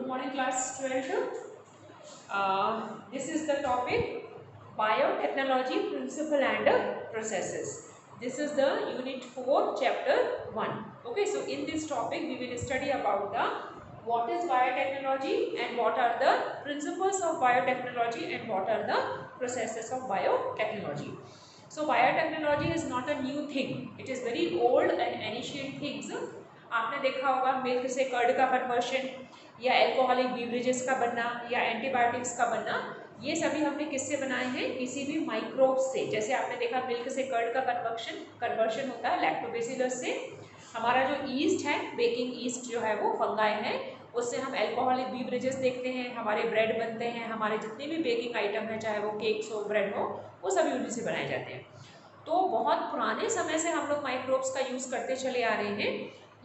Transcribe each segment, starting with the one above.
morning class 12th. This is the topic biotechnology principle and processes. This is the unit 4 chapter 1. Okay, so in this topic we will study about the what is biotechnology and what are the principles of biotechnology and what are the processes of biotechnology. So biotechnology is not a new thing. It is very old and ancient things. आपने देखा होगा milk से curd का conversion या alcoholic beverages का बनना या antibiotics का बनना, ये सभी हमने किससे बनाए हैं? किसी भी माइक्रोब्स से। जैसे आपने देखा मिल्क से कर्ड का कन्वर्शन होता है लैक्टोबैसिलस से। हमारा जो ईस्ट है, बेकिंग ईस्ट जो है वो फंगाई है, उससे हम अल्कोहलिक बीवरेजेस देखते हैं, हमारे ब्रेड बनते हैं, हमारे जितने भी बेकिंग आइटम है, चाहे वो केक्स हो, ब्रेड हो, वो सभी उन्हीं से बनाए जाते हैं। तो बहुत पुराने समय से हम लोग माइक्रोब्स का यूज़ करते चले आ रहे हैं,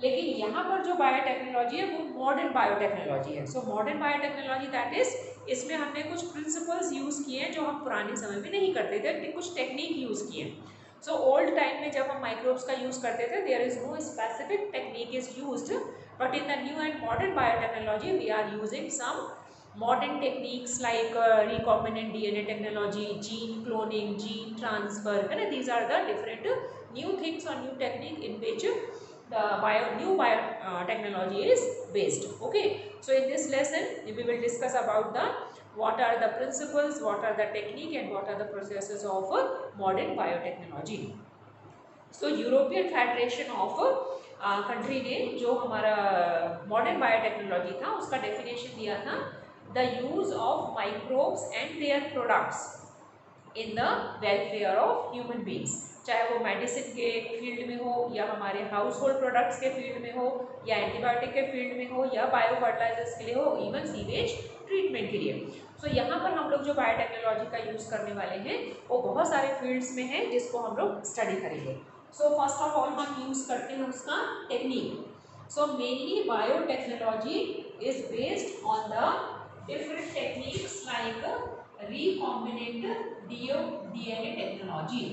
लेकिन यहाँ पर जो बायोटेक्नोलॉजी है वो मॉडर्न बायोटेक्नोलॉजी है। So modern biotechnology that is, इसमें हमने कुछ प्रिंसिपल्स यूज़ किए हैं जो हम पुराने समय में नहीं करते थे, कुछ टेक्निक यूज़ किए हैं। सो ओल्ड टाइम में जब हम माइक्रोब्स का यूज़ करते थे, there is no specific technique is used, but in the new and modern biotechnology we are using some modern techniques like recombinant DNA technology, gene cloning, gene transfer, and these are the different new things or new technique in which the new biotechnology is based. Okay, so in this lesson we will discuss about the what are the principles, what are the technique, and what are the processes of modern biotechnology. So European federation of country ने जो हमारा modern biotechnology था उसका definition दिया था, the use of microbes and their products in the welfare of human beings. चाहे वो medicine के फील्ड में हो या हमारे हाउस होल्ड प्रोडक्ट्स के फील्ड में हो या एंटीबायोटिक के फील्ड में हो या बायो फर्टिलाइजर्स के लिए हो, इवन सीवेज ट्रीटमेंट के लिए। सो यहाँ पर हम लोग जो बायोटेक्नोलॉजी का यूज़ करने वाले हैं वो बहुत सारे फील्ड्स में है जिसको हम लोग स्टडी करेंगे। सो फर्स्ट ऑफ ऑल हम यूज़ करते हैं उसका technique. So mainly biotechnology is based on the different techniques like recombinant DNA technology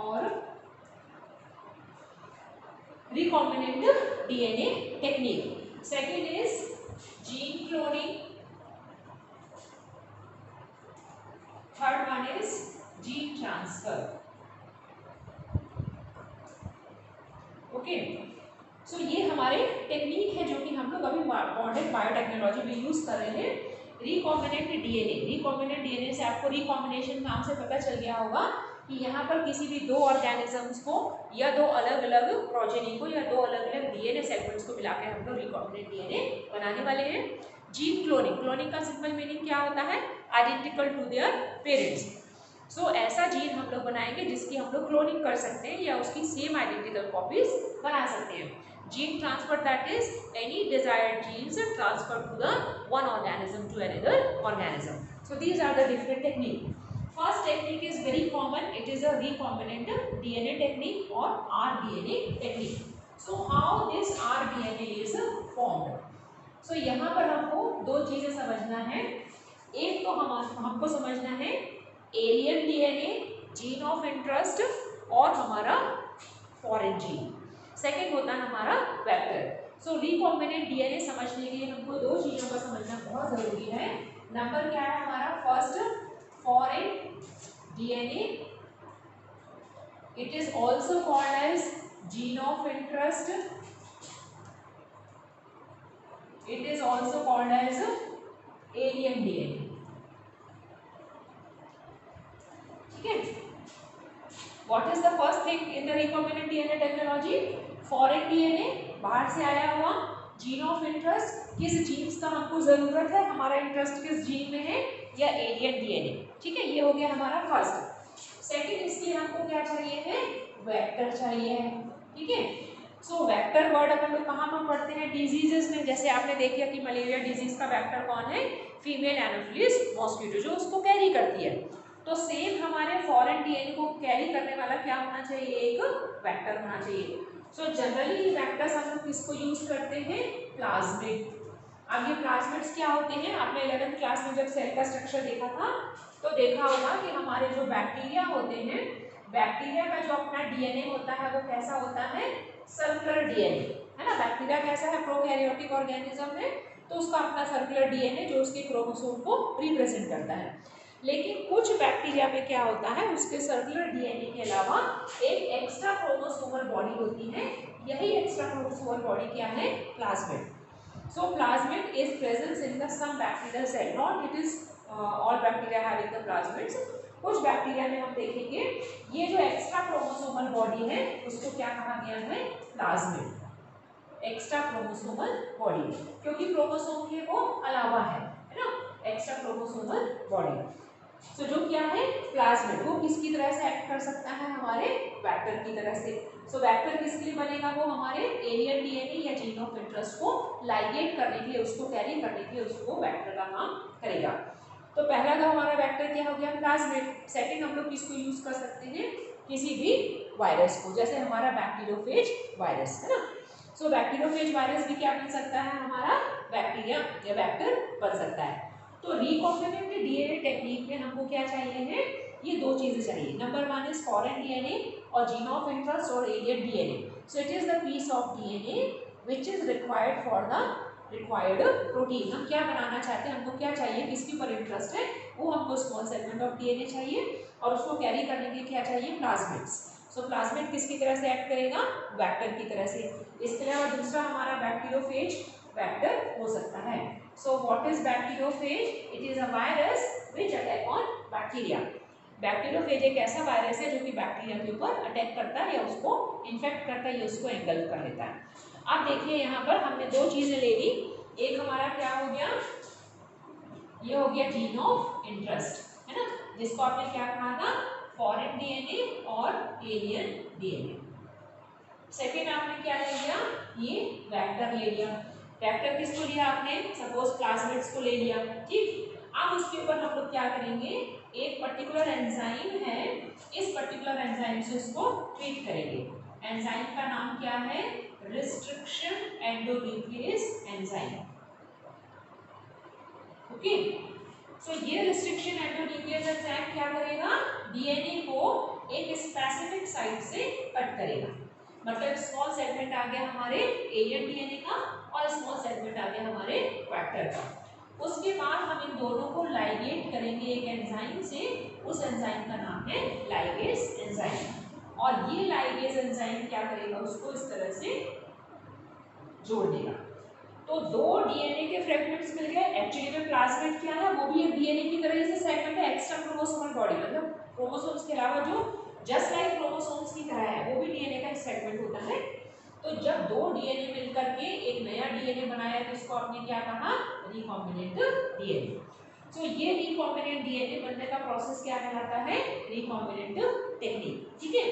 और recombinant DNA technique. Second is gene cloning. Third one is gene transfer. Okay. सो ये हमारे technique है जो कि हम लोग अभी मॉडर्न बायोटेक्नोलॉजी में यूज़ कर रहे हैं। रिकॉम्बिनेंट डीएनए, रिकॉम्बिनेंट डीएनए से आपको रिकॉम्बिनेशन नाम से पता चल गया होगा कि यहाँ पर किसी भी दो ऑर्गेनिजम्स को या दो अलग अलग प्रोजेनी को या दो अलग अलग डीएनए सेगमेंट्स को मिला के हम लोग रिकॉम्बिनेंट डीएनए बनाने वाले हैं। जीन क्लोनिंग, क्लोनिंग का सिंपल मीनिंग क्या होता है? Identical to their parents. So ऐसा जीन हम लोग बनाएंगे जिसकी हम लोग क्लोनिंग कर सकते हैं या उसकी सेम आइडेंटिकल कॉपीज बना सकते हैं। Gene transfer, that is any desired genes transferred to the one organism to another organism. So these are the different technique. First technique is very common. It is a recombinant DNA technique or rDNA technique. So how this rDNA is formed? So यहाँ पर हमको दो चीजें समझना है। एक तो हमको समझना है alien DNA, gene of interest, और हमारा फॉरेन जीन। सेकेंड होता है हमारा वेक्टर। सो रिकॉम्बिनेंट डीएनए समझने के लिए हमको दो चीज़ों का समझना बहुत ज़रूरी है। नंबर क्या है हमारा? First, foreign DNA, it is also called as gene of interest, it is also called as alien DNA. ठीक है, what is the first thing in the recombinant DNA technology? Foreign DNA, बाहर से आया हुआ। Gene of interest, किस genes का हमको जरूरत है, हमारा इंटरेस्ट किस जीन में है, या एलियन डीएनए। ठीक है, ये हो गया हमारा फर्स्ट। सेकंड, इसके हमको क्या चाहिए है? वेक्टर चाहिए है। ठीक है, सो वेक्टर वर्ड अपन लोग कहाँ पर पढ़ते हैं? डिजीजेस में। जैसे आपने देखा कि मलेरिया डिजीज का वेक्टर कौन है? फीमेल एनोफिलिस मॉस्किटो, जो उसको कैरी करती है। तो सेम हमारे फॉरेन डीएनए को कैरी करने वाला क्या होना चाहिए? एक वेक्टर होना चाहिए। सो जनरली वेक्टर्स हम लोग किसको यूज करते हैं? प्लाज्मिड। अब ये प्लाज्मिड्स क्या होते हैं? आपने 11th क्लास में जब सेल का स्ट्रक्चर देखा था तो देखा होगा कि हमारे जो बैक्टीरिया होते हैं, बैक्टीरिया का जो अपना डीएनए होता है वो कैसा होता है? सर्कुलर डीएनए, है ना। बैक्टीरिया कैसा है, प्रोकैरियोटिक ऑर्गेनिज्म है, तो उसका अपना सर्कुलर डीएनए जो उसके क्रोमोसोम को रिप्रेजेंट करता है। लेकिन कुछ बैक्टीरिया में क्या होता है, उसके सर्कुलर डीएनए के अलावा एक एक्स्ट्रा क्रोमोसोमल बॉडी होती है। यही एक्स्ट्रा क्रोमोसोमल बॉडी क्या है, plasmid. So plasmid is present in the some bacterial cell, not it is all bacteria having the plasmids. कुछ बैक्टीरिया में हम देखेंगे ये जो एक्स्ट्रा क्रोमोसोमल बॉडी है उसको क्या कहा गया है, प्लाज्मिड। एक्स्ट्रा क्रोमोसोमल बॉडी, क्योंकि क्रोमोसोम के वो अलावा है ना, एक्स्ट्रा क्रोमोसोमल बॉडी। सो जो क्या है, प्लाज्मिड, वो किसकी तरह से एक्ट कर सकता है, हमारे वेक्टर की तरह से। सो वेक्टर किसके लिए बनेगा, वो हमारे एलियन डीएनए या जीन ऑफ इंटरेस्ट को लाइगेट करने के लिए, उसको कैरी करने के लिए उसको वेक्टर का काम करेगा। तो पहला का हमारा वेक्टर क्या हो गया, प्लाज्मिड। सेकंड हम लोग किसको यूज कर सकते हैं, किसी भी वायरस को, जैसे हमारा बैक्टीरियोफेज वायरस है ना। सो बैक्टीरियोफेज वायरस भी क्या बन सकता है, हमारा बैक्टीरिया या वेक्टर बन सकता है। तो रिकॉम्बिनेंट डीएनए टेक्निक में हमको क्या चाहिए है, ये दो चीजें चाहिए। Number one is foreign DNA और जीन ऑफ इंटरेस्ट और alien DNA. So it is the piece of DNA which is required for the required protein. हम क्या बनाना चाहते हैं, हमको क्या चाहिए, किसके ऊपर इंटरेस्ट है, वो हमको स्मॉल सेगमेंट ऑफ डीएनए चाहिए और उसको कैरी करने के लिए क्या चाहिए, प्लाज्मिड्स। सो प्लाज्मिड किसकी तरह से एक्ट करेगा, वेक्टर की तरह से। इसके अलावा दूसरा हमारा बैक्टीरियोफेज वेक्टर हो सकता है। So what is bacteriophage? It is a virus which attack on bacteria. Bacteriophage एक ऐसा वायरस है जो कि बैक्टीरिया के ऊपर अटैक करता है या उसको इन्फेक्ट करता है या उसको एंगल्फ कर लेता है। आप देखिए यहाँ पर हमने दो चीजें ले ली, एक हमारा क्या हो गया, ये हो गया जीन ऑफ इंटरेस्ट, है ना, जिसको आपने क्या कहा था, फॉरेन डीएनए और एलियन डीएनए। सेकेंड आपने क्या ले लिया, ये वेक्टर ले लिया। वेक्टर किसको लिया आपने, सपोज प्लाज्मिड्स को ले लिया, ठीक। अब उसके ऊपर हम लोग क्या करेंगे, एक पर्टिकुलर एंजाइम है, इस पर्टिकुलर एंजाइम से उसको ट्रीट करेंगे। एंजाइम का नाम क्या है, रिस्ट्रिक्शन एंडोन्यूक्लियस एंजाइम। ओके, सो ये रिस्ट्रिक्शन एंडोन्यूक्लियस एंजाइम क्या करेगा, डीएनए को एक स्पेसिफिक साइट से कट करेगा। मतलब स्मॉल सेगमेंट आ गया हमारे एलियन डीएनए का और स्मॉल सेगमेंट आ गया हमारे वेक्टर का। उसके बाद हम इन दोनों को लाइगेट करेंगे एक एंजाइम से, उस एंजाइम का नाम है लाइगेज एंजाइम। और ये लाइगेज एंजाइम क्या करेगा, उसको इस तरह से जोड़ देगा। तो दो डीएनए के फ्रेगमेंट्स मिल गए। एक्चुअली में प्लाज्मिड क्या है, वो भी एक डीएनए की तरह से सेगमेंट है, एक्स्ट्रा क्रोमोसोमल बॉडी, मतलब क्रोमोसोम्स के अलावा जो जस्ट लाइक क्रोमोसोम्स की तरह है, वो भी डीएनए का सेगमेंट होता है। तो जब दो डीएनए मिलकर के एक नया डीएनए बनाया तो इसको आपने क्या कहा, रिकॉम्बिनेंट डीएनए। तो ये रिकॉम्बिनेंट डीएनए बनने का प्रोसेस क्या कहलाता है, रिकॉम्बिनेंट टेक्निक, ठीक है।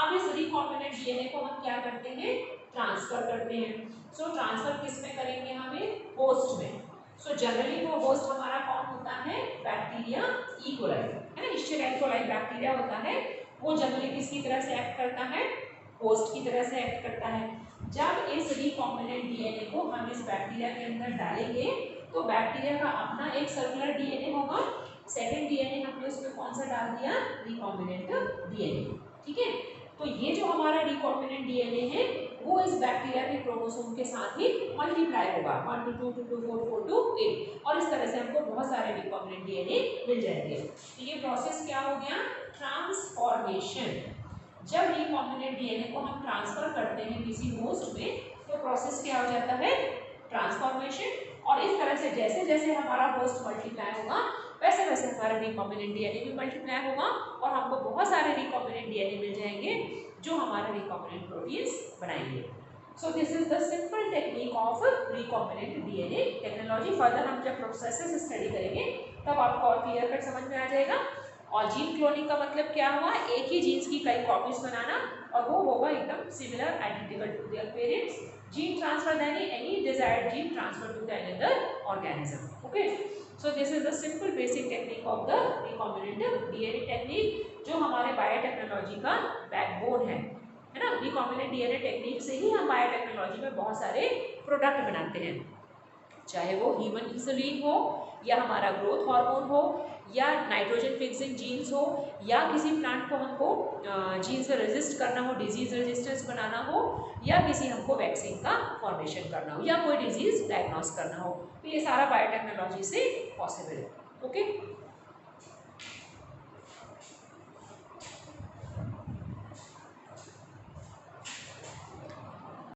अब इस रिकॉम्बिनेंट डीएनए को हम क्या करते हैं, ट्रांसफर करते हैं। सो ट्रांसफर किस में करेंगे, हमें होस्ट में। सो जनरली वो होस्ट हमारा कौन होता है, बैक्टीरिया ई कोलाई, है ना, इश्चेरिया कोलाई बैक्टीरिया होता है, वो जनरली किसकी तरह से एक्ट करता है, होस्ट की तरह से एक्ट करता है। जब इस रिकॉम्बिनेंट डीएनए को हम इस बैक्टीरिया के अंदर डालेंगे तो बैक्टीरिया का अपना एक सर्कुलर डीएनए होगा, सेकंड डीएनए हमने उसमें कौन सा डाल दिया, रिकॉम्बिनेंट डीएनए, ठीक है। तो ये जो हमारा रिकॉम्बिनेंट डीएनए है वो इस बैक्टीरिया के क्रोमोसोम के साथ ही मल्टीप्लाई होगा, 1 to 2 to 2 4 4 to 8, और इस तरह से हमको बहुत सारे रिकॉम्बिनेंट डीएनए मिल जाएंगे। तो ये प्रोसेस क्या हो गया, ट्रांसफॉर्मेशन। जब रिकॉम्बिनेंट डीएनए को हम ट्रांसफर करते हैं किसी होस्ट में तो प्रोसेस क्या हो जाता है, ट्रांसफॉर्मेशन। और इस तरह से जैसे जैसे हमारा होस्ट मल्टीप्लाई होगा वैसे वैसे हमारा रिकॉम्बिनेंट डीएनए भी मल्टीप्लाई होगा और हमको बहुत सारे रिकॉम्बिनेंट डीएनए मिल जाएंगे जो हमारा रिकॉम्बिनेंट प्रोटीन्स बनाएंगे। So this is the simple technique of recombinant DNA technology. Further हम जब प्रोसेसेस स्टडी करेंगे तब आपको और क्लियर कट समझ में आ जाएगा। और जीन क्लोनिंग का मतलब क्या हुआ, एक ही जीन्स की कई कॉपीज बनाना और वो होगा एकदम similar identical to their parents. Gene transfer, then any desired gene transfer to the another organism. Okay, so this is the simple basic technique of the recombinant DNA technique, जो हमारे biotechnology का backbone है ना। Recombinant DNA technique से ही हम biotechnology में बहुत सारे प्रोडक्ट बनाते हैं। चाहे वो ह्यूमन इंसुलिन हो या हमारा ग्रोथ हार्मोन हो या नाइट्रोजन फिक्सिंग जीन्स हो या किसी प्लांट को हमको जीन से रेजिस्ट करना हो, डिजीज रेजिस्टेंस बनाना हो या किसी हमको वैक्सीन का फॉर्मेशन करना हो या कोई डिजीज डायग्नोस करना हो, तो ये सारा बायोटेक्नोलॉजी से पॉसिबल है। ओके।